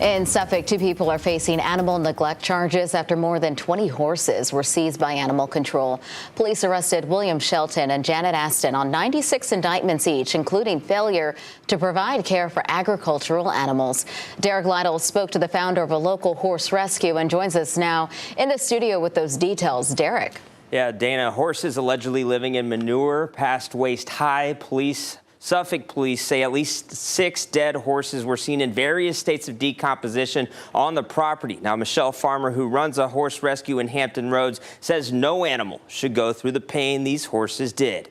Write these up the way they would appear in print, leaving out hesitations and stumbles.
In Suffolk, 2 people are facing animal neglect charges after more than 20 horses were seized by animal control. Police arrested William Shelton and Janet Aston on 96 indictments each, including failure to provide care for agricultural animals. Derek Lytle spoke to the founder of a local horse rescue and joins us now in the studio with those details. Derek. Yeah, Dana, horses allegedly living in manure past waist high. Suffolk police say at least 6 dead horses were seen in various states of decomposition on the property. Now, Michelle Farmer, who runs a horse rescue in Hampton Roads, says no animal should go through the pain these horses did.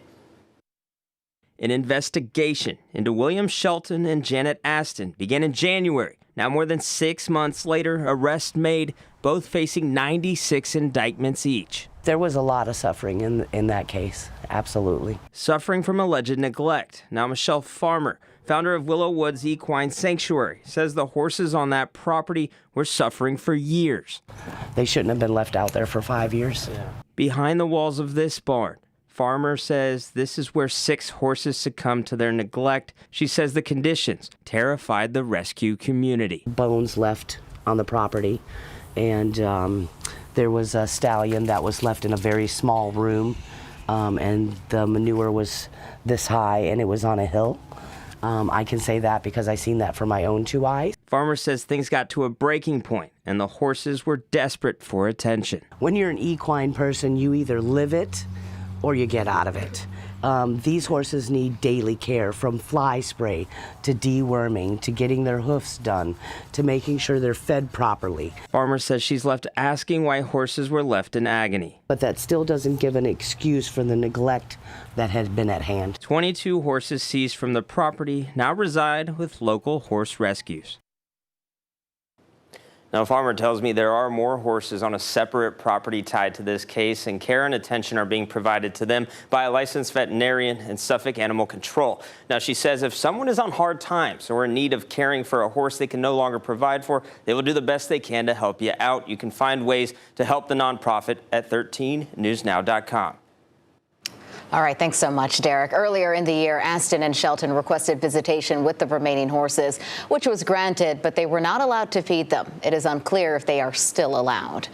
An investigation into William Shelton and Janet Aston began in January. Now, more than 6 months later, arrests made, both facing 96 indictments each. There was a lot of suffering in that case, absolutely. Suffering from alleged neglect. Now, Michelle Farmer, founder of Willow Woods Equine Sanctuary, says the horses on that property were suffering for years. They shouldn't have been left out there for 5 years. Yeah. Behind the walls of this barn, Farmer says this is where 6 horses succumbed to their neglect. She says the conditions terrified the rescue community. Bones left on the property, and there was a stallion that was left in a very small room, and the manure was this high, and it was on a hill. I can say that because I seen that for my own 2 eyes. Farmer says things got to a breaking point, and the horses were desperate for attention. When you're an equine person, you either live it or you get out of it. These horses need daily care, from fly spray to deworming to getting their hoofs done to making sure they're fed properly. Farmer says she's left asking why horses were left in agony. But that still doesn't give an excuse for the neglect that had been at hand. 22 horses seized from the property now reside with local horse rescues. Now, Farmer tells me there are more horses on a separate property tied to this case, and care and attention are being provided to them by a licensed veterinarian and Suffolk Animal Control. Now, she says if someone is on hard times or in need of caring for a horse they can no longer provide for, they will do the best they can to help you out. You can find ways to help the nonprofit at 13newsnow.com. All right, thanks so much, Derek. Earlier in the year, Aston and Shelton requested visitation with the remaining horses, which was granted, but they were not allowed to feed them. It is unclear if they are still allowed.